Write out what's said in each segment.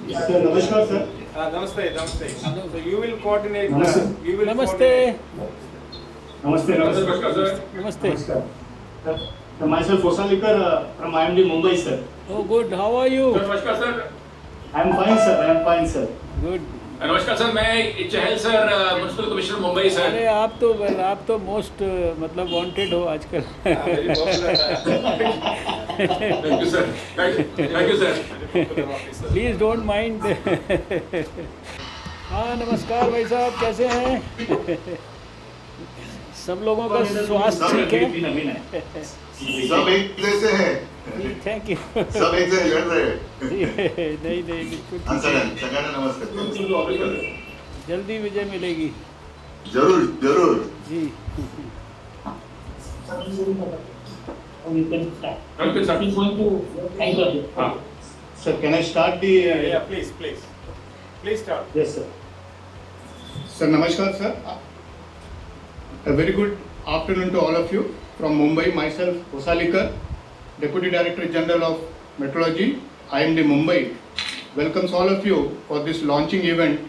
Sir, namaskar, sir. Namaste, namaste. So you will coordinate. Namaste. You will Namaste. Namaste, namaste. Namaste. Namaskar. Sir, myself, Fosalikar from IMD Mumbai, sir. Oh, good. How are you? नमस्कार sir. I am fine, sir. I am fine, sir. Good. नमस्कार sir, मैं Chahal sir, municipal commissioner Mumbai sir. अरे आप तो most मतलब wanted हो आजकल. Thank you sir, thank you sir. Please don't mind. हाँ, नमस्कार भाई साहब, कैसे हैं? सब लोगों का स्वास्थ्य ठीक है? सब एक जैसे हैं, थैंक यू. सब एक जैसे लड़ रहे हैं। नहीं बिल्कुल हाँ सर, सगळ्यांना नमस्कार। जल्दी विजय मिलेगी. जरूर जरूर। जी. Thank you sir. Sir, can I start the... Yeah, please, please. Please start. Yes, sir. Sir, namaskar, sir. A very good afternoon to all of you. From Mumbai, myself, Fosalikar, Deputy Director General of Meteorology, IMD Mumbai, welcomes all of you for this launching event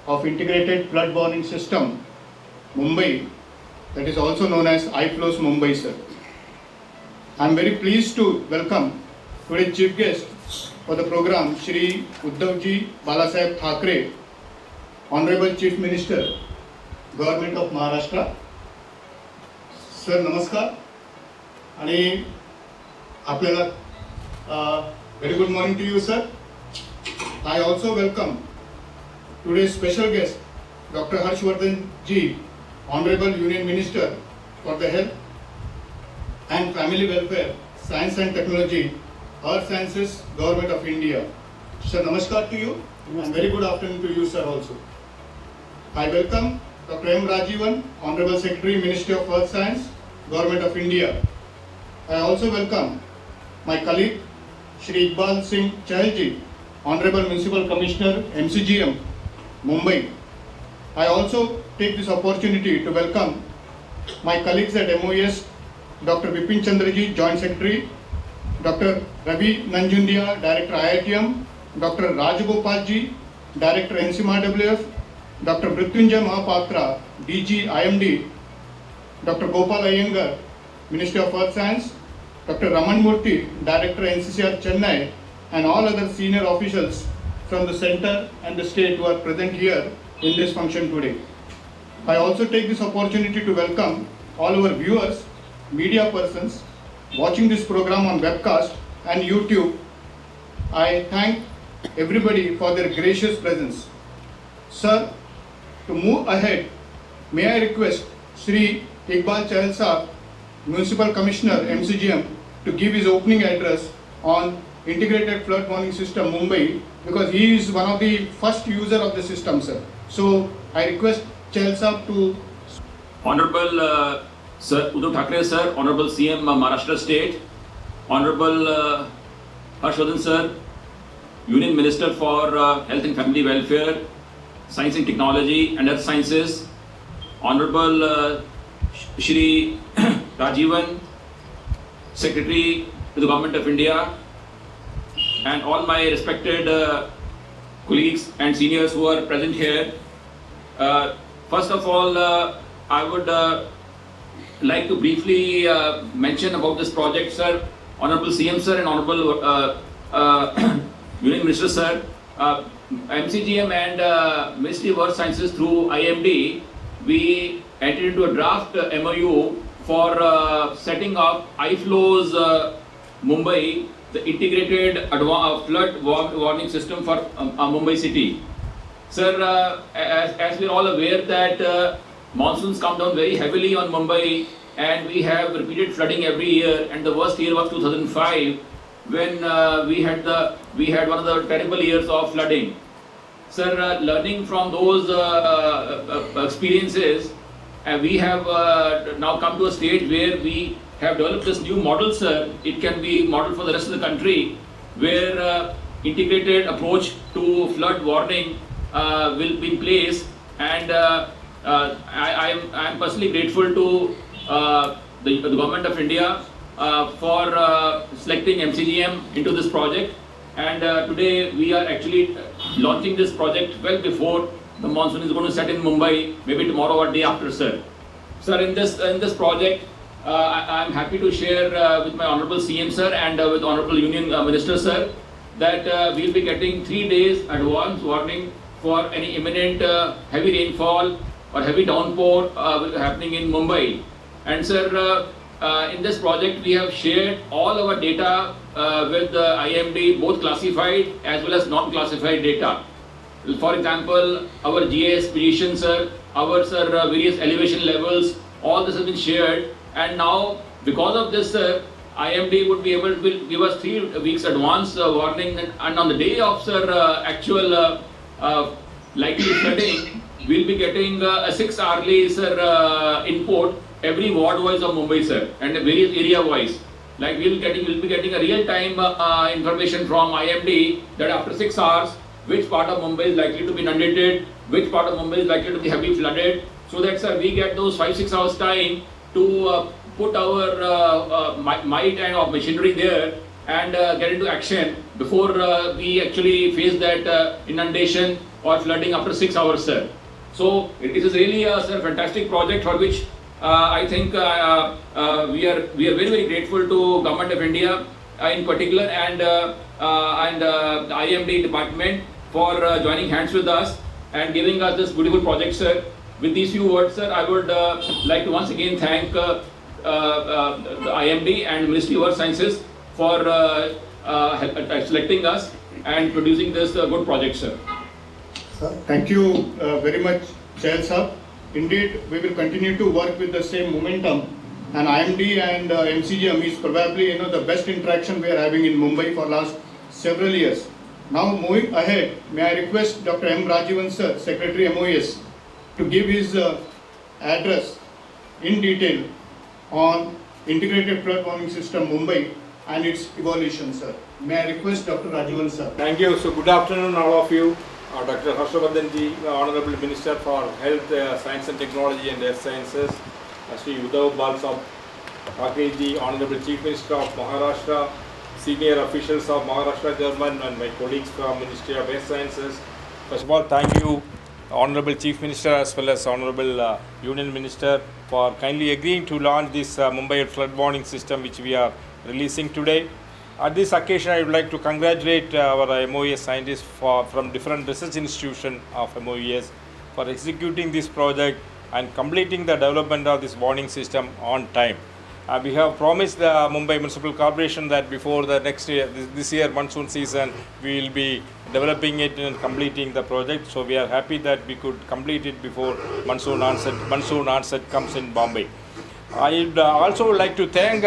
of Integrated Flood Warning System, Mumbai, that is also known as iFlows Mumbai, sir. I am very pleased to welcome today's chief guest for the program, Shri Uddhavji Balasaheb Thackeray, Honorable Chief Minister, Government of Maharashtra. Sir, namaskar. आणि आपल्याला very good morning to you, sir. I also welcome today's special guest, Dr. Harshvardhan Ji, Honorable Union Minister for the Health and Family Welfare, Science and Technology, Earth Sciences, Government of India. Sir, namaskar to you and very good afternoon to you, sir, also. I welcome Dr. M. Rajivan, Honorable Secretary, Ministry of Earth Science, Government of India. I also welcome my colleague, Shri Iqbal Singh Chahalji, Honorable Municipal Commissioner, MCGM, Mumbai. I also take this opportunity to welcome my colleagues at MOES, Dr. Vipin Chandraji, Joint Secretary, Dr. Ravi Nanjundia, Director IITM, Dr. Rajagopalji, Director NCMRWF, Dr. Mrityunjay Mahapatra, DG IMD, Dr. Gopal Iyengar, Ministry of Earth Science, Dr. Raman Murthy, Director NCCR Chennai, and all other senior officials from the center and the state who are present here in this function today. I also take this opportunity to welcome all our viewers, media persons watching this program on webcast and YouTube. I thank everybody for their gracious presence. Sir, to move ahead, may I request Shri Iqbal Chahal Sahab, Municipal Commissioner, MCGM, to give his opening address on Integrated Flood Warning System, Mumbai, because he is one of the first user of the system, sir. So I request Chahal Sahab to... Honorable Sir Uddhav Thackeray sir, Honorable CM Maharashtra State, Honorable Harshvardhan sir, Union Minister for Health and Family Welfare, Science and Technology and Earth Sciences, Honorable Shri Rajivan, Secretary to the Government of India, and all my respected colleagues and seniors who are present here. First of all, I would like to briefly mention about this project, sir. Honorable CM sir and Honorable Union Minister sir, MCGM and Ministry of Earth Sciences through IMD, we entered into a draft MOU for setting up iFlows Mumbai, the integrated flood warning system for Mumbai city. Sir, as we are all aware that monsoons come down very heavily on Mumbai and we have repeated flooding every year, and the worst year was 2005 when we had one of the terrible years of flooding. Sir, learning from those experiences, we have now come to a stage where we have developed this new model, sir. It can be modeled for the rest of the country, where integrated approach to flood warning will be in place, and I am personally grateful to the Government of India for selecting MCGM into this project. And today we are actually launching this project well before the monsoon is going to set in Mumbai, maybe tomorrow or day after, sir. Sir, in this project, I am happy to share with my Honorable CM, sir, and with Honorable Union Minister, sir, that we'll be getting 3 days advance warning for any imminent heavy rainfall or heavy downpour happening in Mumbai. And sir, in this project we have shared all our data with the IMD, both classified as well as non-classified data. For example, our GIS position, sir, our sir, various elevation levels, all this has been shared. And now, because of this, sir, IMD would be able to give us 3 weeks advance warning, and on the day of sir actual likely flooding, we'll be getting a 6 hourly sir input every ward wise of Mumbai, sir, and various area wise. Like we'll be getting a real time information from IMD that after 6 hours, which part of Mumbai is likely to be inundated, which part of Mumbai is likely to be heavily flooded, so that sir we get those 5-6 hours time to put our might and of machinery there and get into action before we actually face that inundation or flooding after 6 hours, sir. So it is really a sir, fantastic project for which I think we are very, very grateful to Government of India in particular and the IMD department for joining hands with us and giving us this beautiful project, sir. With these few words, sir, I would like to once again thank the IMD and Ministry of Earth Sciences for selecting us and producing this good project, sir. Thank you very much, Chair Sir. Indeed, we will continue to work with the same momentum, and IMD and MCGM is probably the best interaction we are having in Mumbai for last several years. Now moving ahead, may I request Dr. M. Rajivan sir, Secretary MOES, to give his address in detail on Integrated Flood Warning System Mumbai and its evolution, sir. May I request Dr. Rajivan sir. Thank you. So good afternoon all of you. Dr. Harshavardhan ji, Honorable Minister for Health, Science and Technology and Earth Sciences, Sri Uddhav Balsab Thackeray ji, Honorable Chief Minister of Maharashtra, senior officials of Maharashtra government and my colleagues from Ministry of Earth Sciences. First of all, thank you Honorable Chief Minister as well as Honorable Union Minister for kindly agreeing to launch this Mumbai flood warning system which we are releasing today. At this occasion, I would like to congratulate our MOES scientists from different research institutions of MOES for executing this project and completing the development of this warning system on time. We have promised the Mumbai Municipal Corporation that before the next year, this year monsoon season, we will be developing it and completing the project. So we are happy that we could complete it before monsoon onset comes in Bombay. I would also like to thank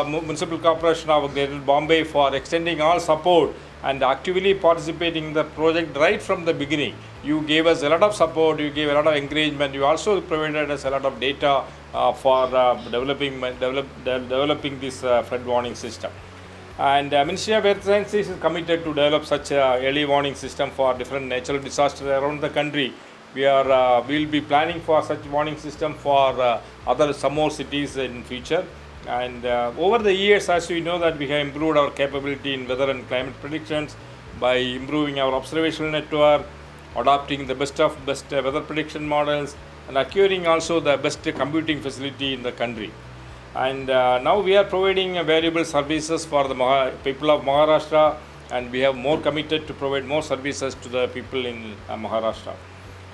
Municipal Corporation of Greater Bombay for extending all support and actively participating in the project right from the beginning. You gave us a lot of support, you gave a lot of encouragement, you also provided us a lot of data for developing this flood warning system. And Ministry of Earth Sciences is committed to develop such a early warning system for different natural disasters around the country. We'll be planning for such warning system for some more cities in future. And over the years, as we know that we have improved our capability in weather and climate predictions by improving our observational network, adopting the best weather prediction models, and acquiring also the best computing facility in the country. And now we are providing variable services for the people of Maharashtra, and we have more committed to provide more services to the people in Maharashtra.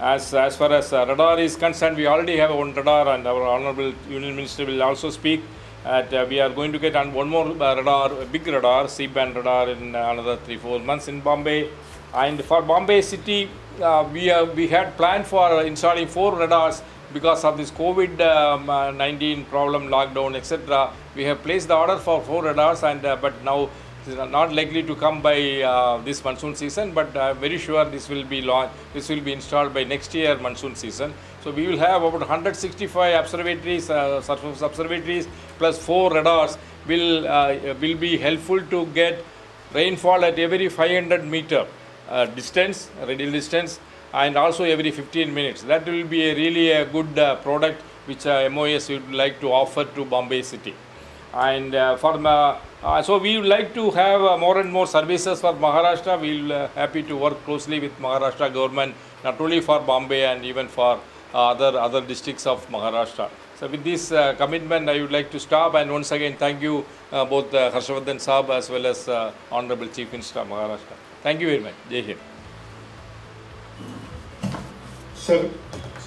As far as radar is concerned, we already have one radar, and our Honorable Union Minister will also speak. We are going to get on one more radar, a big radar, C-band radar, in another 3-4 months in Bombay. And for Bombay city, we had planned for installing 4 radars because of this COVID-19 problem, lockdown, etc. We have placed the order for 4 radars, and but now it is not likely to come by this monsoon season, but I am very sure this will be launched. This will be installed by next year monsoon season. So we will have about 165 observatories, surface observatories, plus 4 radars will be helpful to get rainfall at every 500 meter distance, radial distance, and also every 15 minutes. That will be really a good product which MOES would like to offer to Bombay city. And so we would like to have more and more services for Maharashtra. We will happy to work closely with Maharashtra government, not only for Bombay and even for other districts of Maharashtra. So with this commitment, I would like to stop, and once again thank you both Harshavardhan Saab as well as Honorable Chief Minister of Maharashtra. Thank you very much. Jai Hind. Sir,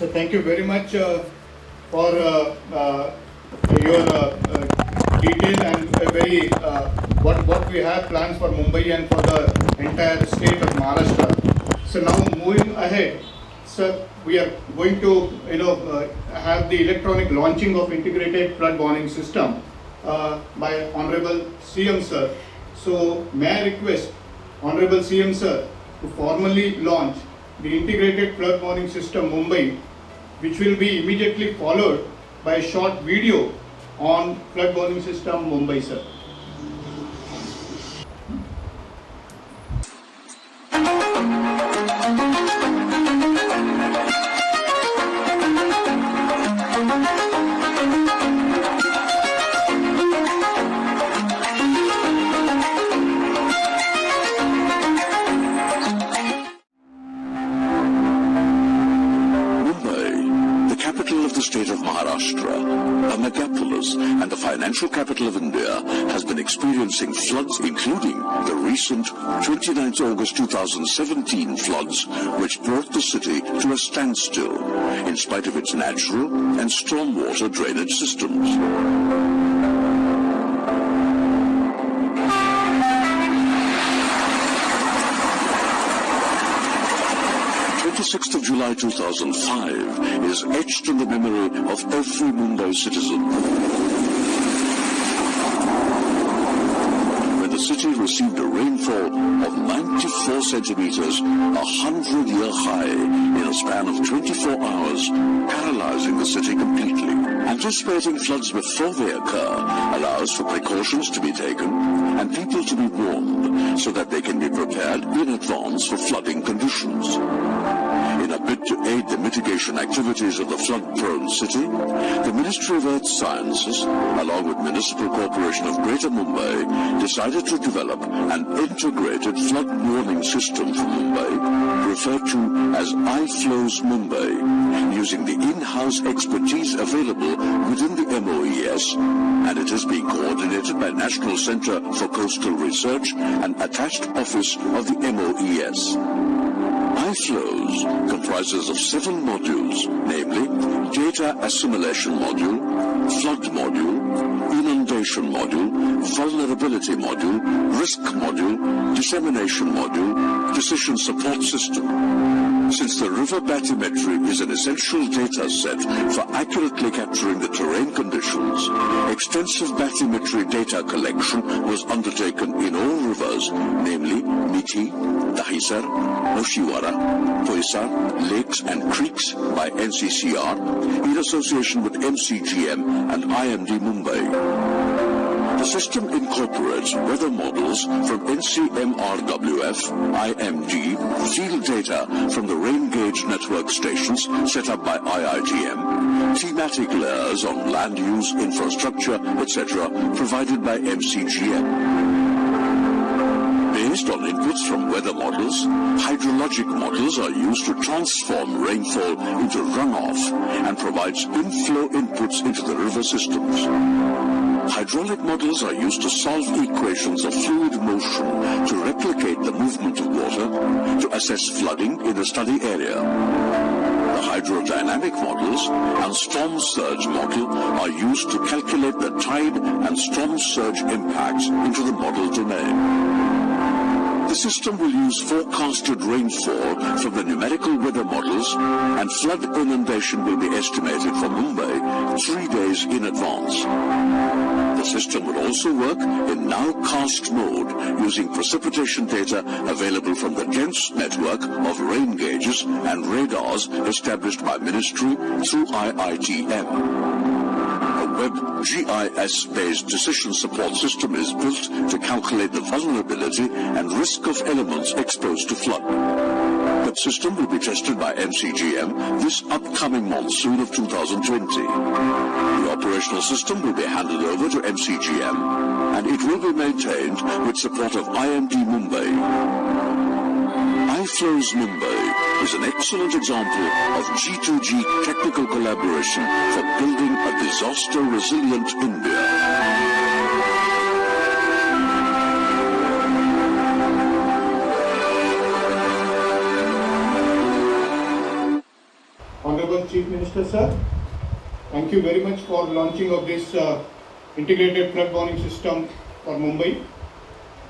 thank you very much for your detail and very what we have plans for Mumbai and for the entire state of Maharashtra. So now moving ahead, sir, we are going to have the electronic launching of integrated flood warning system by Honorable CM sir. So may I request Honorable CM sir to formally launch the integrated flood warning system Mumbai, which will be immediately followed by a short video on flood warning system Mumbai, sir. State of Maharashtra, a megapolis and the financial capital of India, has been experiencing floods, including the recent 29th August 2017 floods, which brought the city to a standstill in spite of its natural and stormwater drainage systems. 26th of July 2005 is etched in the memory of every Mumbai citizen. When the city received a rainfall of 94 centimeters, 100-year high, in a span of 24 hours, paralyzing the city completely. Anticipating floods before they occur allows for precautions to be taken and people to be warned so that they can be prepared in advance for flooding conditions. In a bid to aid the mitigation activities of the flood-prone city, the Ministry of Earth Sciences, along with Municipal Corporation of Greater Mumbai, decided to develop an integrated flood warning system for Mumbai, referred to as iFlows Mumbai, using the in-house expertise available within the MOES, and it is being coordinated by National Centre for Coastal Research and attached office of the MOES. iFlows comprises of 7 modules, namely Data Assimilation Module, Flood Module, Inundation Module, Vulnerability Module, Risk Module, Dissemination Module, Decision Support System. Since the river bathymetry is an essential data set for accurately capturing the terrain conditions, extensive bathymetry data collection was undertaken in all rivers, namely Mithi, Dahisar, Oshiwara, Poisar, lakes and creeks by NCCR in association with MCGM and IMD Mumbai. The system incorporates weather models from NCMRWF, IMD, field data from the rain gauge network stations set up by IITM, thematic layers on land use, infrastructure, etc. provided by MCGM. Based on inputs from weather models, hydrologic models are used to transform rainfall into runoff and provides inflow inputs into the river systems. Hydraulic models are used to solve equations of fluid motion to replicate the movement of water to assess flooding in the study area. The hydrodynamic models and storm surge model are used to calculate the tide and storm surge impacts into the model domain. The system will use forecasted rainfall from the numerical weather models, and flood inundation will be estimated for Mumbai 3 days in advance. The system will also work in nowcast mode using precipitation data available from the dense network of rain gauges and radars established by Ministry through IITM. A web GIS-based decision support system is built to calculate the vulnerability and risk of elements exposed to flood. The flood system will be tested by MCGM this upcoming monsoon of 2020. The operational system will be handed over to MCGM and it will be maintained with support of IMD Mumbai. iFlows Mumbai is an excellent example of G2G technical collaboration for building a disaster-resilient India. Honorable Chief Minister, sir, thank you very much for launching of this integrated flood warning system for Mumbai.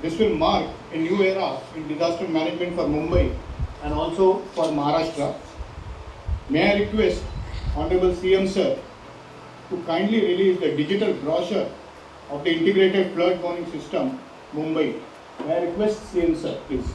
This will mark a new era in disaster management for Mumbai and also for Maharashtra. May I request Honorable CM, sir, to kindly release the digital brochure of the integrated flood warning system, Mumbai. May I request CM, sir, please.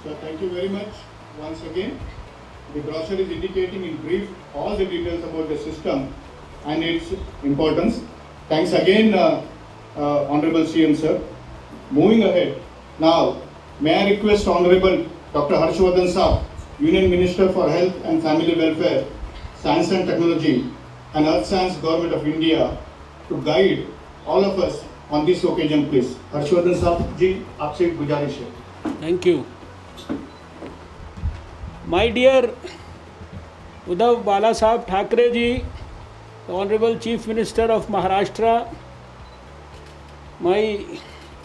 So thank you very much once again. The brochure is indicating in brief all the details about the system and its importance. Thanks again, Honorable CM, sir. Moving ahead, now may I request Honorable Dr. Harshvardhan Sir, Union Minister for Health and Family Welfare, Science and Technology and Earth Science Government of India to guide all of us on this occasion, please. Harshvardhan Sir जी, आपसे गुजारिश है. Thank you. My dear Uddhav Balasaheb Thackeray ji, the Honorable Chief Minister of Maharashtra, my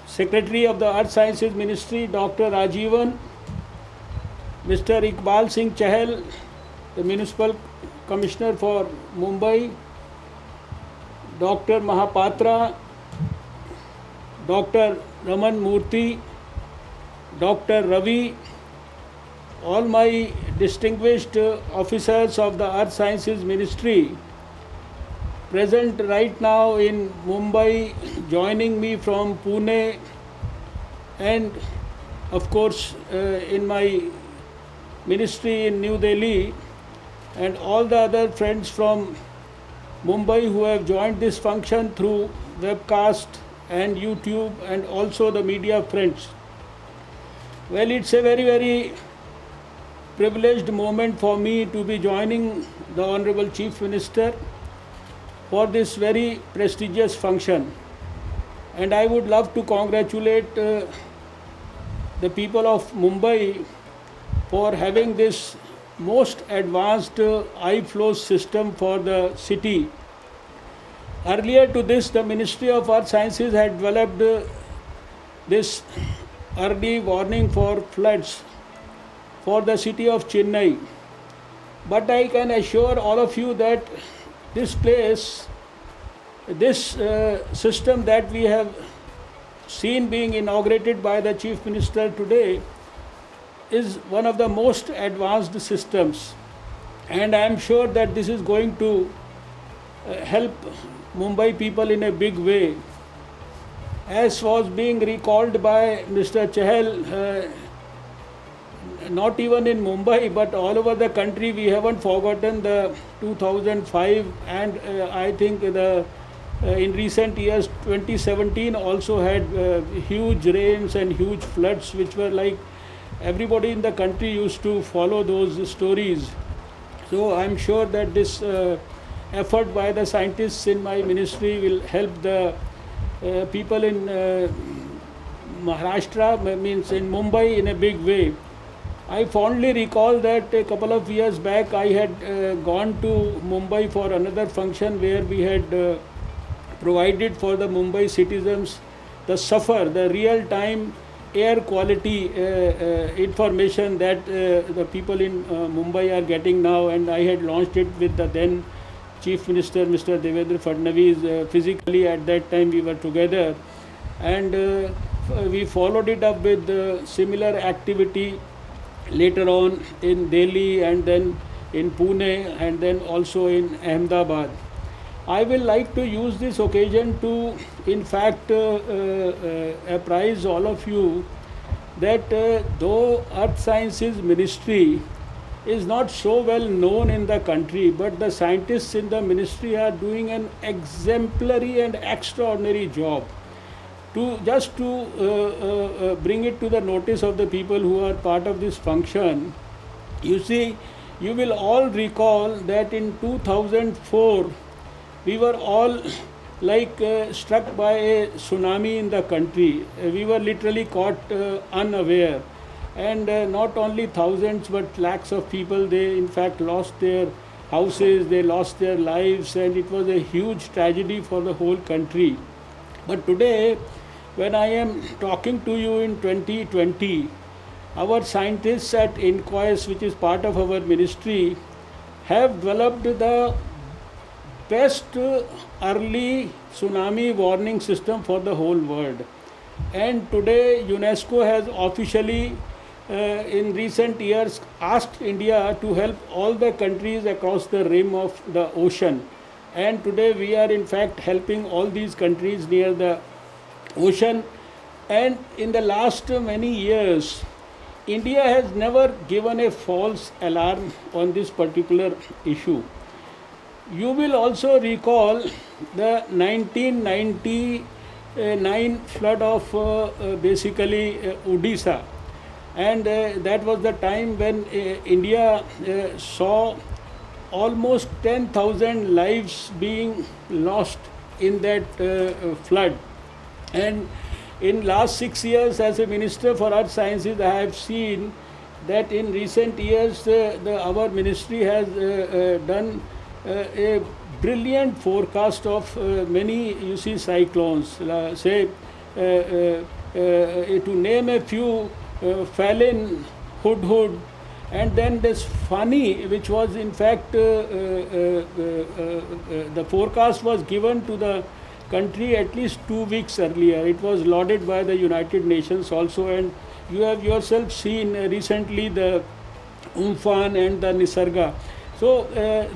Secretary of the Earth Sciences Ministry, Dr. Rajivan, Mr. Iqbal Singh Chahal, the Municipal Commissioner for Mumbai, Dr. Mahapatra, Dr. Raman Murthy, Dr. Ravi, all my distinguished officers of the Earth Sciences Ministry present right now in Mumbai, joining me from Pune, and of course in my ministry in New Delhi, and all the other friends from Mumbai who have joined this function through webcast and YouTube, and also the media friends. Well, it's a very, very privileged moment for me to be joining the Honorable Chief Minister for this very prestigious function. And I would love to congratulate the people of Mumbai for having this most advanced iFlows system for the city. Earlier to this, the Ministry of Earth Sciences had developed this early warning for floods for the city of Chennai. But I can assure all of you that this system that we have seen being inaugurated by the Chief Minister today is one of the most advanced systems. And I am sure that this is going to help Mumbai people in a big way. As was being recalled by Mr. Chahal, not even in Mumbai but all over the country, we haven't forgotten the 2005, and I think in recent years 2017 also had huge rains and huge floods, which were like everybody in the country used to follow those stories. So I'm sure that this effort by the scientists in my ministry will help the people in Maharashtra, means in Mumbai, in a big way. I fondly recall that a couple of years back I had gone to Mumbai for another function where we had provided for the Mumbai citizens the real-time air quality information that the people in Mumbai are getting now, and I had launched it with the then Chief Minister Mr. Devendra Fadnavis. Physically at that time we were together, and we followed it up with similar activity later on in Delhi, and then in Pune, and then also in Ahmedabad. I will like to use this occasion to, in fact, apprise all of you that though Earth Sciences Ministry is not so well known in the country, but the scientists in the ministry are doing an exemplary and extraordinary job. To bring it to the notice of the people who are part of this function, you see, you will all recall that in 2004 we were all like struck by a tsunami in the country. We were literally caught unaware, and not only thousands but lakhs of people, they in fact lost their houses, they lost their lives, and it was a huge tragedy for the whole country. But today, when I am talking to you in 2020, our scientists at INCOIS, which is part of our ministry, have developed the best early tsunami warning system for the whole world. And today UNESCO has officially in recent years asked India to help all the countries across the rim of the ocean. And today we are in fact helping all these countries near the ocean. And in the last many years, India has never given a false alarm on this particular issue. You will also recall the 1999 flood of basically Odisha, and that was the time when India saw almost 10,000 lives being lost in that flood. And in last 6 years as a Minister for Earth Sciences, I have seen that in recent years our ministry has done a brilliant forecast of many, you see, cyclones. To name a few, Falin, Hudhud, and then this Fani, which was in fact the forecast was given to the country at least 2 weeks earlier. It was lauded by the United Nations also, and you have yourself seen recently the Umphan and the Nisarga. So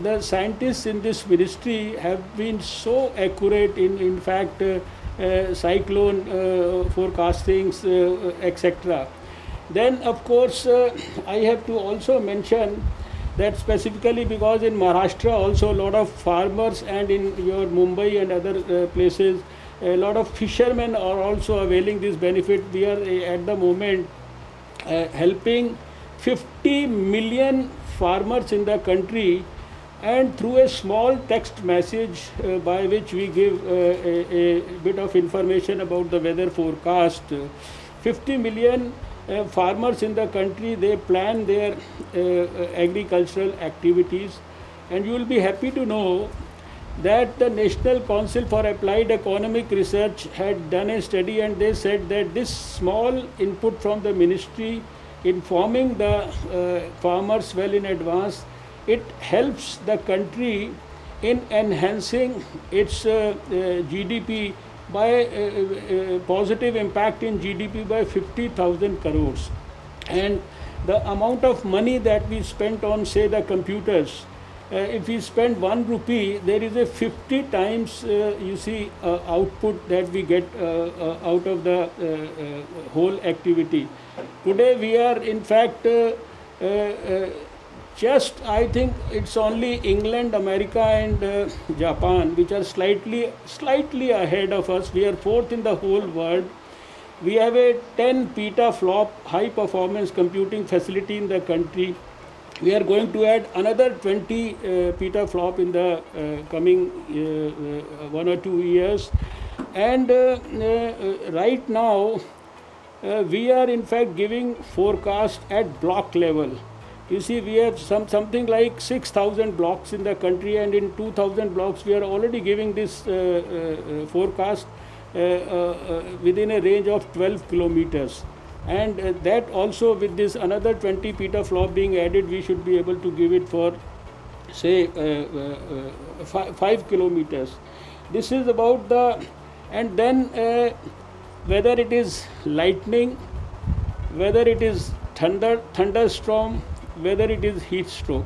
the scientists in this ministry have been so accurate in fact cyclone forecastings, etc. Then of course I have to also mention that specifically because in Maharashtra also a lot of farmers, and in your Mumbai and other places a lot of fishermen are also availing this benefit. We are at the moment helping 50 million farmers in the country, and through a small text message by which we give a bit of information about the weather forecast. 50 million farmers in the country, they plan their agricultural activities, and you will be happy to know that the National Council for Applied Economic Research had done a study, and they said that this small input from the ministry informing the farmers well in advance, it helps the country in enhancing its GDP by positive impact in GDP by 50,000 crores. And the amount of money that we spent on, say, the computers, if we spend 1 rupee, there is a 50 times you see output that we get out of the whole activity. Today we are in fact just, I think it's only England, America and Japan which are slightly ahead of us. We are 4th in the whole world. We have a 10 petaflop high performance computing facility in the country. We are going to add another 20 petaflop in the coming 1 or 2 years. And right now we are in fact giving forecast at block level. You see, we have something like 6,000 blocks in the country, and in 2,000 blocks we are already giving this forecast within a range of 12 kilometers. And that also, with this another 20 petaflop being added, we should be able to give it for say 5 kilometers. This is about the, and then whether it is lightning, whether it is thunderstorm, whether it is heat stroke,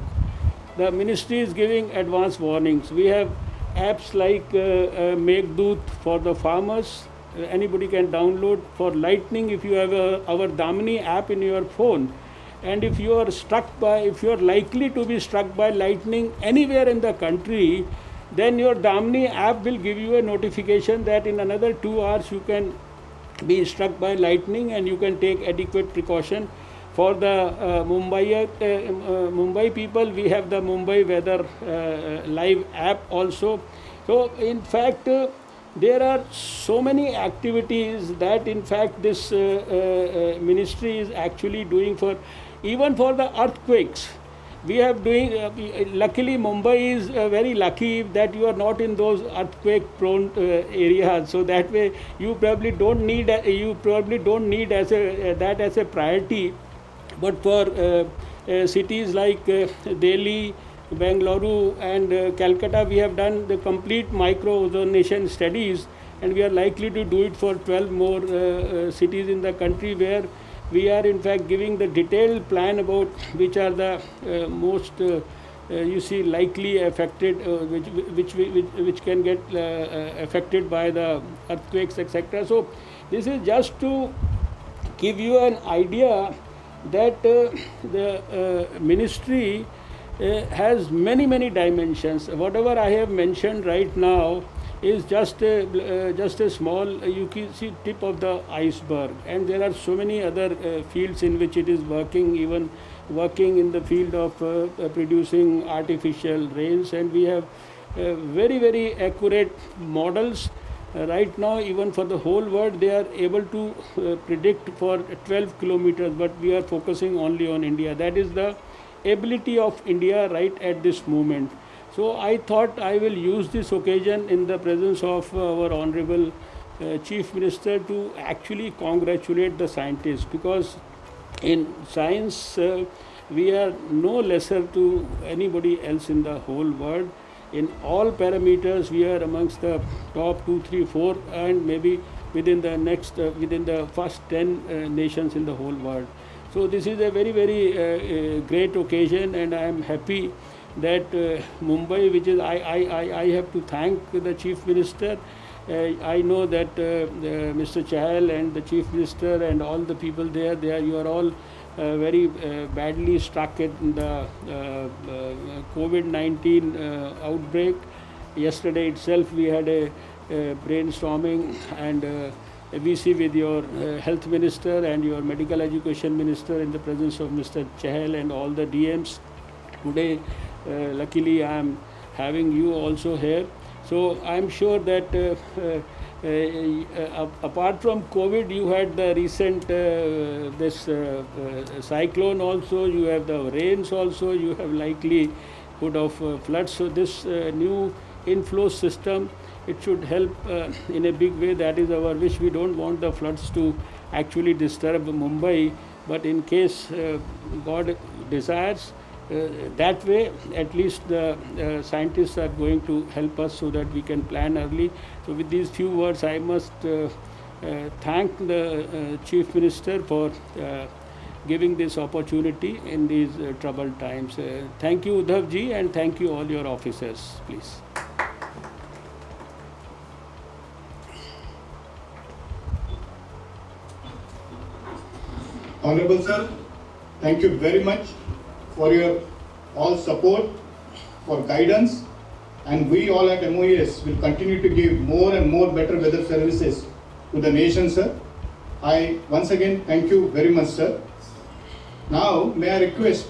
the ministry is giving advance warnings. We have apps like Meghdoot for the farmers. Anybody can download. For lightning, if you have our Damini app in your phone, and if you are likely to be struck by lightning anywhere in the country, then your Damini app will give you a notification that in another 2 hours you can be struck by lightning, and you can take adequate precaution. For the Mumbai people, we have the Mumbai weather live app also. So in fact, there are so many activities that in fact this ministry is actually doing for, even for the earthquakes. We have doing, luckily Mumbai is very lucky that you are not in those earthquake prone areas, so that way you probably don't need that as a priority. But for cities like Delhi, Bengaluru and Calcutta, we have done the complete micro-ozonation studies, and we are likely to do it for 12 more cities in the country, where we are in fact giving the detailed plan about which are the most likely affected, which can get affected by the earthquakes, etc. So this is just to give you an idea that the ministry has many dimensions. Whatever I have mentioned right now is just a small, you can see, tip of the iceberg, and there are so many other fields in which it is working, even working in the field of producing artificial rains, and we have very accurate models. Right now, even for the whole world, they are able to predict for 12 kilometers, but we are focusing only on India. That is the ability of India right at this moment. So I thought I will use this occasion in the presence of our Honorable Chief Minister to actually congratulate the scientists, because in science we are no lesser to anybody else in the whole world. In all parameters, we are amongst the top 2, 3, 4, and maybe within the first 10 nations in the whole world. So this is a very great occasion, and I am happy that Mumbai, which is I have to thank the Chief Minister. I know that Mr. Chahal and the Chief Minister and all the people there, you are all very badly struck in the COVID-19 outbreak. Yesterday itself we had a brainstorming and VC with your health minister and your medical education minister in the presence of Mr. Chahal and all the DMs. Today, luckily, I am having you also here. So I am sure that apart from COVID, you had the recent this cyclone also, you have the rains also, you have likelihood of floods. So this new inflow system, it should help in a big way. That is our wish. We don't want the floods to actually disturb Mumbai, but in case God desires, that way at least the scientists are going to help us so that we can plan early. So with these few words, I must thank the Chief Minister for giving this opportunity in these troubled times. Thank you, Uddhav ji, and thank you all your officers, please. Honorable Sir, thank you very much for your all support, for guidance, and we all at MOES will continue to give more and more better weather services to the nation, sir. I once again thank you very much, sir. Now, may I request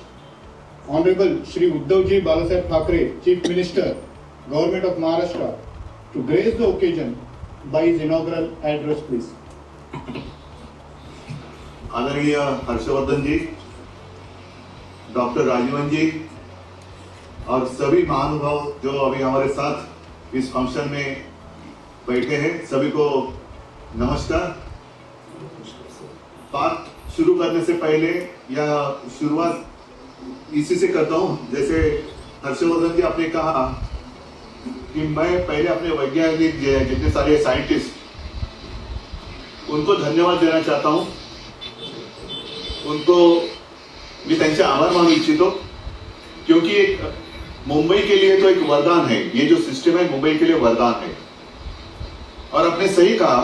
Honorable Shri Uddhavji Balasaheb Thackeray, Chief Minister, Government of Maharashtra, to grace the occasion by his inaugural address, please. आदरणीय हर्षवर्धन जी, doctor Rajeevan जी और सभी महानुभाव जो अभी हमारे साथ इस function में बैठे हैं, सभी को नमस्कार। बात शुरू करने से पहले या शुरुआत इसी से करता हूं, जैसे हर्षवर्धन जी आपने कहा कि मैं पहले अपने वैज्ञानिक जितने सारे साइंटिस्ट उनको धन्यवाद देना चाहता हूं, उनको मी त्यांचे आभार मानू इच्छितो, क्योंकि एक मुंबई के लिए तो एक वरदान है, ये जो सिस्टम है मुंबई के लिए वरदान है। और आपने सही कहा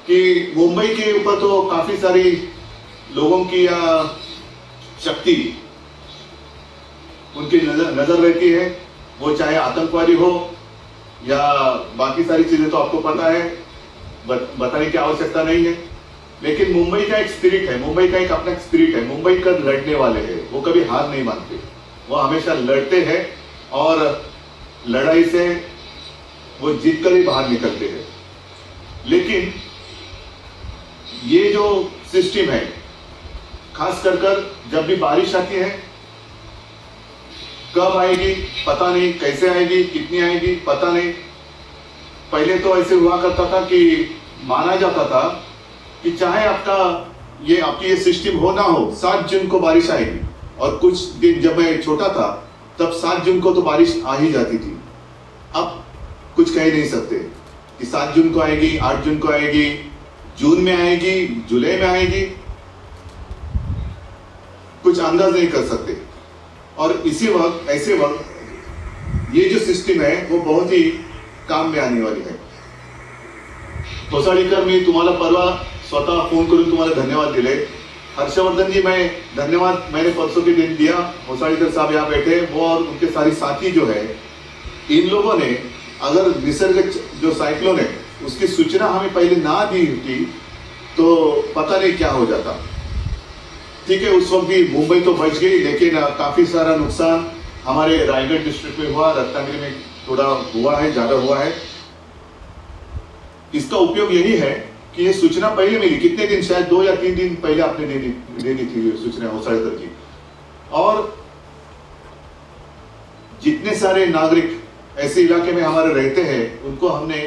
कि मुंबई के ऊपर तो काफी सारी लोगों की शक्ति उनकी नजर रहती है, वो चाहे आतंकवादी हो या बाकी सारी चीजें तो आपको पता है, बताने की आवश्यकता नहीं है। लेकिन मुंबई का एक स्पिरिट है, मुंबई का एक अपना स्पिरिट है, मुंबई का लड़ने वाले हैं, वो कभी हार नहीं मानते, वो हमेशा लड़ते हैं और लड़ाई से वो जीत कर ही बाहर निकलते हैं। लेकिन ये जो सिस्टम है, खास कर जब भी बारिश आती है, कब आएगी पता नहीं, कैसे आएगी, कितनी आएगी पता नहीं। पहले तो ऐसे हुआ करता था कि माना जाता था कि चाहे आपकी ये सिस्टम हो ना हो, 7 जून को बारिश आएगी। और कुछ दिन जब मैं छोटा था तब 7 जून को तो बारिश आ ही जाती थी। अब कुछ कह नहीं सकते कि 7 जून को आएगी, 8 जून को आएगी, जून में आएगी, जुलाई में आएगी, कुछ अंदाज नहीं कर सकते। और इसी वक्त, ऐसे वक्त ये जो सिस्टम है वो बहुत ही काम में आने वाली है। कोसाळीकर, मी तुम्हाला परवा स्वतः फोन करून तुम्हाला धन्यवाद दिले। हर्षवर्धन जी, मैं धन्यवाद मैंने परसों के दिन दिया। कोसाळीकर साहब यहाँ बैठे, वो और उनके सारी साथी जो है, इन लोगों ने अगर निसर्ग जो साइक्लोन है उसकी सूचना हमें पहले ना दी होती तो पता नहीं क्या हो जाता। ठीक है, उस वक्त भी मुंबई तो बच गई, लेकिन काफी सारा नुकसान हमारे रायगढ़ डिस्ट्रिक्ट में हुआ, रत्नागिरी में थोड़ा हुआ है, ज्यादा हुआ है। इसका उपयोग यही है कि ये सूचना पहले मिली, कितने दिन, शायद 2 या 3 दिन पहले आपने दे दी थी सूचना होसाळकर जी। और जितने सारे नागरिक ऐसे इलाके में हमारे रहते हैं उनको हमने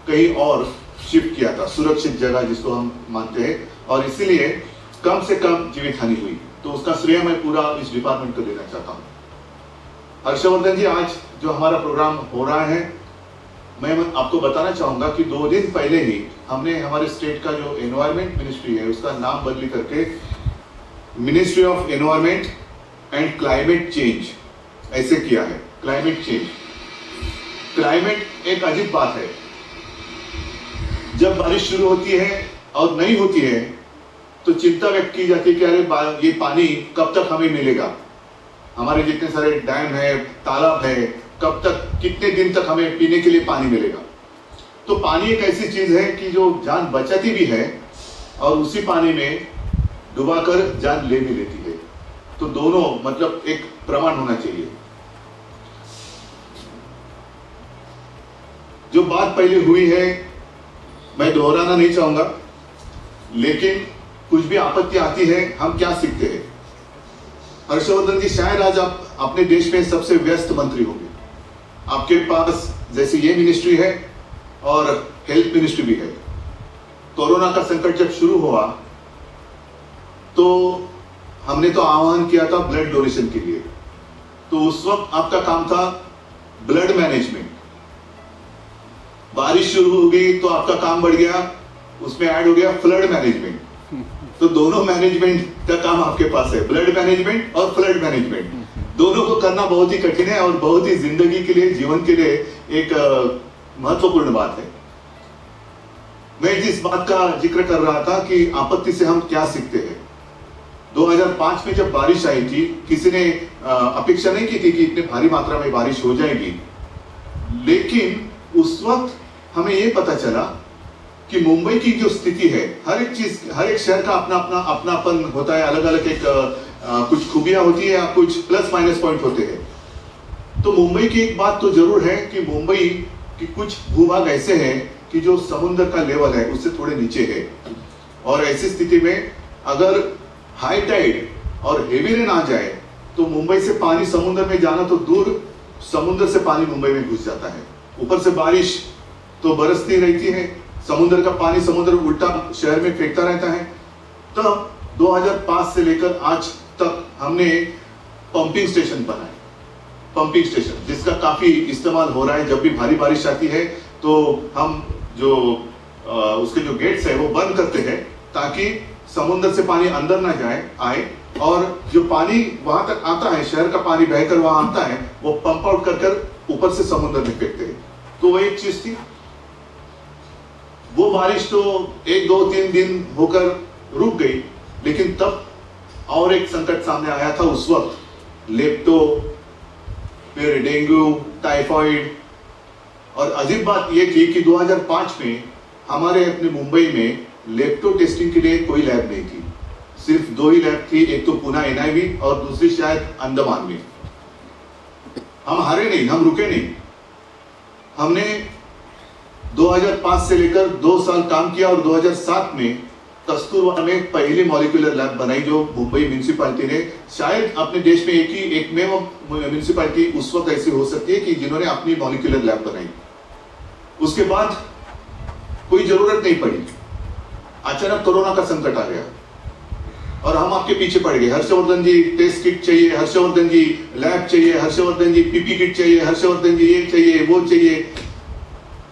कहीं और शिफ्ट किया था, सुरक्षित जगह जिसको हम मानते हैं, और इसीलिए कम से कम जीवित हानि हुई। तो उसका श्रेय मैं पूरा इस डिपार्टमेंट को देना चाहता हूं। हर्षवर्धन जी, आज जो हमारा प्रोग्राम हो रहा है, मैं आपको बताना चाहूंगा कि 2 दिन पहले ही हमने हमारे स्टेट का जो एनवायरमेंट मिनिस्ट्री है उसका नाम बदली करके ministry of environment and climate change ऐसे किया है। क्लाइमेट चेंज, क्लाइमेट एक अजीब बात है। जब बारिश शुरू होती है और नहीं होती है तो चिंता व्यक्त की जाती है कि अरे ये पानी कब तक हमें मिलेगा, हमारे जितने सारे डैम है, तालाब है, कब तक, कितने दिन तक हमें पीने के लिए पानी मिलेगा। तो पानी एक ऐसी चीज है कि जो जान बचाती भी है और उसी पानी में डुबाकर जान ले भी लेती है। तो दोनों मतलब एक प्रमाण होना चाहिए। जो बात पहले हुई है मैं दोहराना नहीं चाहूंगा, लेकिन कुछ भी आपत्ति आती है हम क्या सीखते हैं। हर्षवर्धन जी, शायद आज आप अपने देश में सबसे व्यस्त मंत्री होंगे। आपके पास जैसे ये मिनिस्ट्री है और हेल्थ मिनिस्ट्री भी है। कोरोना का संकट जब शुरू हुआ तो हमने तो आह्वान किया था ब्लड डोनेशन के लिए। तो उस वक्त आपका काम था ब्लड मैनेजमेंट। बारिश शुरू हो गई तो आपका काम बढ़ गया, उसमें ऐड हो गया फ्लड मैनेजमेंट। तो दोनों मैनेजमेंट का काम आपके पास है, ब्लड मैनेजमेंट और फ्लड मैनेजमेंट। दोनों को करना बहुत ही कठिन है और बहुत ही जिंदगी के लिए, जीवन के लिए एक महत्वपूर्ण बात है। मैं जिस बात का जिक्र कर रहा था कि आपत्ति से हम क्या सीखते हैं। 2005 में जब बारिश आई थी, किसी ने अपेक्षा नहीं की थी कि इतने भारी मात्रा में बारिश हो जाएगी, लेकिन उस वक्त हमें यह पता चला कि मुंबई की जो स्थिति है, हर एक चीज, हर एक शहर का अपनापन होता है, अलग अलग एक कुछ खूबियां होती है या कुछ प्लस माइनस पॉइंट होते हैं। तो मुंबई की एक बात तो जरूर है कि मुंबई की कुछ भूभाग ऐसे हैं कि जो समुद्र का लेवल है उससे थोड़े नीचे है, और ऐसी स्थिति में अगर हाई टाइड और हेवी रेन आ जाए तो मुंबई से पानी समुद्र में जाना तो दूर, समुद्र से पानी मुंबई में घुस जाता है। ऊपर से बारिश तो बरसती रहती है, समुद्र का पानी समुद्र उल्टा शहर में फेंकता रहता है। तब 2005 से लेकर आज तक हमने पंपिंग स्टेशन बनाए, पंपिंग स्टेशन जिसका काफी इस्तेमाल हो रहा है। जब भी भारी बारिश आती है तो हम जो उसके जो गेट्स है वो बंद करते हैं ताकि समुद्र से पानी अंदर ना आए और जो पानी वहां तक आता है, शहर का पानी बहकर वहां आता है, वो पंप आउट कर ऊपर से समुद्र में फेंकते हैं। तो वो एक चीज थी। वो बारिश तो 1, 2, 3 दिन होकर रुक गई, लेकिन तब और एक संकट सामने आया था उस वक्त, लेप्टो, फिर डेंगू, टाइफाइड। और अजीब बात यह थी कि 2005 में हमारे अपने मुंबई में लेप्टो टेस्टिंग के लिए कोई लैब नहीं थी। सिर्फ 2 ही लैब थी, एक तो पुणे NIV और दूसरी शायद अंडमान में। हम हारे नहीं, हम रुके नहीं। हमने 2005 से लेकर 2 साल काम किया और 2007 में कस्तूरबा में पहली मॉलिक्यूलर लैब बनाई जो मुंबई म्यूनिसिपैलिटी ने, शायद अपने देश में एक में म्यूनिसिपैलिटी उस वक्त ऐसी हो सकती है कि जिन्होंने अपनी मॉलिक्यूलर लैब बनाई। उसके बाद कोई जरूरत नहीं पड़ी, अचानक कोरोना का संकट आ गया और हम आपके पीछे पड़ गए। हर्षवर्धन जी टेस्ट किट चाहिए, हर्षवर्धन जी लैब चाहिए, हर्षवर्धन जी PP किट चाहिए, हर्षवर्धन जी ये चाहिए वो चाहिए।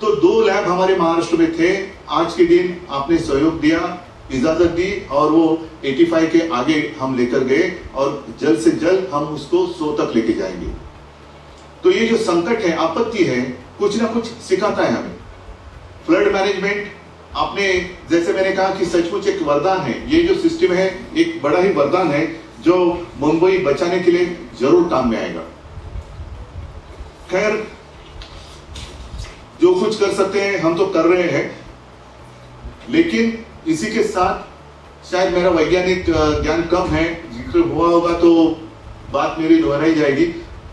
तो 2 लैब हमारे महाराष्ट्र में थे। आज के दिन आपने सहयोग दिया, इजाजत दी और वो 85 के आगे हम लेकर गए और जल्द से जल्द हम उसको 100 तक लेके जाएंगे। तो ये जो संकट है, आपत्ति है, कुछ ना कुछ सिखाता है हमें। फ्लड मैनेजमेंट, आपने जैसे मैंने कहा कि सचमुच एक वरदान है। ये जो सिस्टम है एक बड़ा ही वरदान है जो मुंबई बचाने के लिए जरूर काम में आएगा। खैर, जो कुछ कर सकते हैं हम तो कर रहे हैं, लेकिन इसी के साथ शायद मेरा वैज्ञानिक ज्ञान कम है, जिक्र हुआ होगा तो बात मेरी दोहराई जाएगी।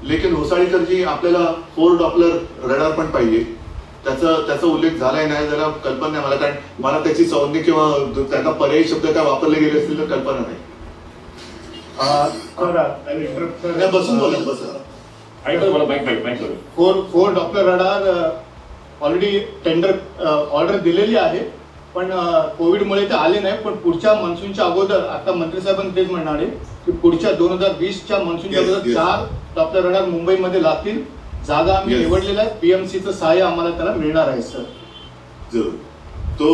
लेकिन होसाळीकर जी आपल्याला 4 डॉपलर रडार पण पाहिजे, त्याचा उल्लेख झालाय नाही झाला कल्पना नाही मला, कारण मला त्याची संज्ञा किंवा त्याचा पर्यायी शब्द काय वापरले गेले असतील तर कल्पना नाही। बसून बोला, बसा। 4 Doppler radar already tender order दिलेली आहे, पण कोविडमुळे ते आले नाही। पण पुढच्या मान्सूनच्या अगोदर आता मंत्री साहेबांनी तेच म्हणाले की पुढच्या 2020च्या मान्सूनच्या अगोदर 4 डॉप्लर रडार मुंबईमध्ये लागतील। जागा आम्ही निवडलेल्या आहे, PMCचं सहाय्य आम्हाला त्याला मिळणार आहे सर। जरूर। तो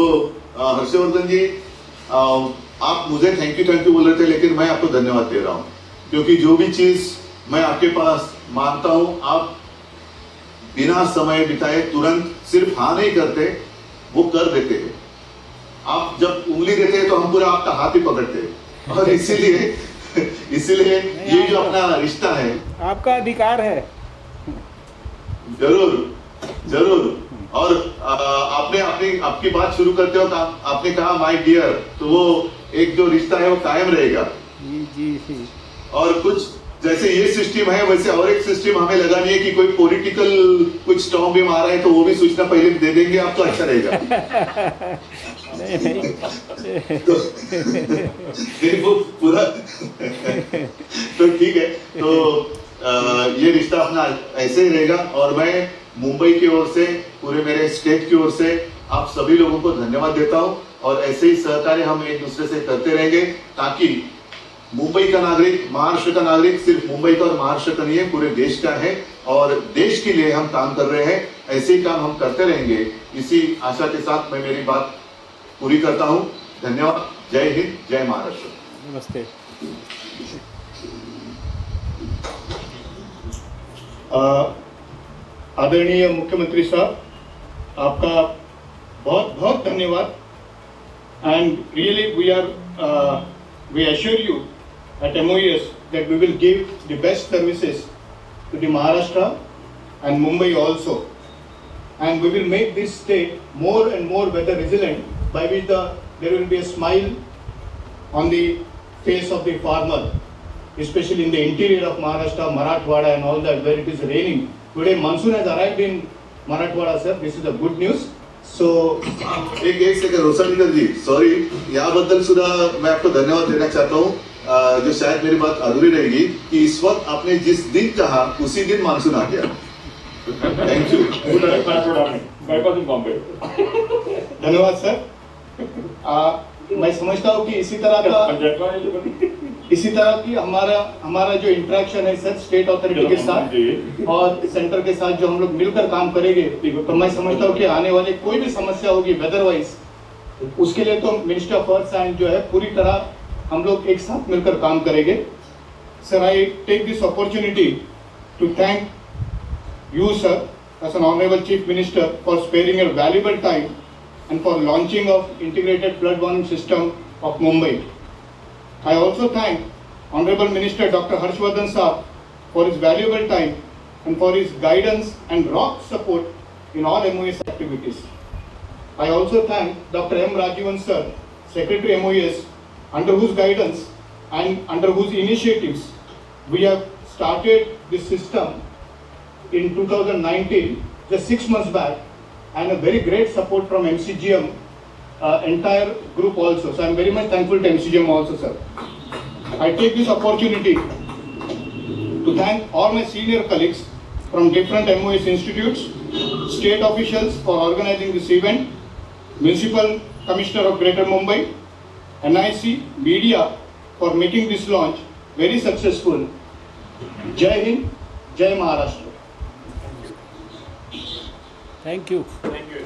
हर्षवर्धन जी, आप मुझे थैंक यू बोल रहे थे, लेकिन मैं आपको धन्यवाद दे रहा हूं क्योंकि जो भी चीज मैं आपके पास मांगता हूं आप बिना समय बिताए तुरंत सिर्फ हाँ नहीं करते, वो कर देते हैं। आप जब उंगली देते हैं तो हम पूरा आपका हाथ ही पकड़ते हैं और इसीलिए ये जो अपना रिश्ता है, आपका अधिकार है। जरूर जरूर। और आपने आपकी बात शुरू करते हो आपने कहा माय डियर, तो वो एक जो रिश्ता है वो कायम रहेगा। जी। और कुछ जैसे ये सिस्टम है वैसे और एक सिस्टम हमें लगानी है कि कोई पॉलिटिकल कुछ स्टॉर्म भी मारा है तो वो भी सूचना पहले दे देंगे आप, तो अच्छा रहेगा। नहीं। वो पूरा तो ठीक है। तो ये रिश्ता अपना ऐसे ही रहेगा और मैं मुंबई की ओर से, पूरे मेरे स्टेट की ओर से आप सभी लोगों को धन्यवाद देता हूं और ऐसे ही सहकार्य हम एक दूसरे से करते रहेंगे ताकि मुंबई का नागरिक, महाराष्ट्र का नागरिक सिर्फ मुंबई का और महाराष्ट्र का नहीं है, पूरे देश का है और देश के लिए हम काम कर रहे हैं। ऐसे ही काम हम करते रहेंगे। इसी आशा के साथ मैं मेरी बात पूरी करता हूं। धन्यवाद। जय हिंद, जय महाराष्ट्र। नमस्ते। आदरणीय मुख्यमंत्री साहब, आपका बहुत बहुत धन्यवाद। And really we assure you at MOES that we will give the best services to the Maharashtra and Mumbai also, and we will make this state more and more weather resilient, by which there will be a smile on the face of the farmer, especially in the interior of Maharashtra, Marathwada and all that, where it is raining. Today monsoon has arrived in Marathwada, sir. This is a good news. So एक second Hosalikar जी, sorry, याबद्दल सुद्धा मैं आपको धन्यवाद देना चाहता हूँ। जो शायद मेरी बात अधूरी रहेगी कि इस वक्त आपने जिस दिन कहा उसी दिन मानसून आ गया। Thank you. धन्यवाद सर। मैं समझता हूँ कि इसी तरह का इसी तरह की हमारा जो इंटरेक्शन है सर स्टेट अथॉरिटी के साथ और सेंटर के साथ जो हम लोग मिलकर काम करेंगे, तो मैं समझता हूँ कि आने वाले कोई भी समस्या होगी वेदर वाइज, उसके लिए तो मिनिस्टर ऑफ अर्थ साइंस जो है पूरी तरह हम लोग एक साथ मिलकर काम करेंगे. Sir, I take this opportunity to thank you, sir, as an Honorable Chief Minister, for sparing your valuable time and for launching of integrated flood warning system of Mumbai. I also thank Honorable Minister Dr. Harshvardhan Sir for his valuable time and for his guidance and rock support in all MOS activities. I also thank Dr. M. Rajivan Sir, Secretary MOS, under whose guidance and under whose initiatives we have started this system in 2019, just 6 months back, and a very great support from MCGM, entire group also. So I'm very much thankful to MCGM also, sir. I take this opportunity to thank all my senior colleagues from different MOS institutes, state officials for organizing this event, Municipal Commissioner of Greater Mumbai, NIC, media for making this launch very successful. Jai Hind, Jai Maharashtra. Thank you. Thank you.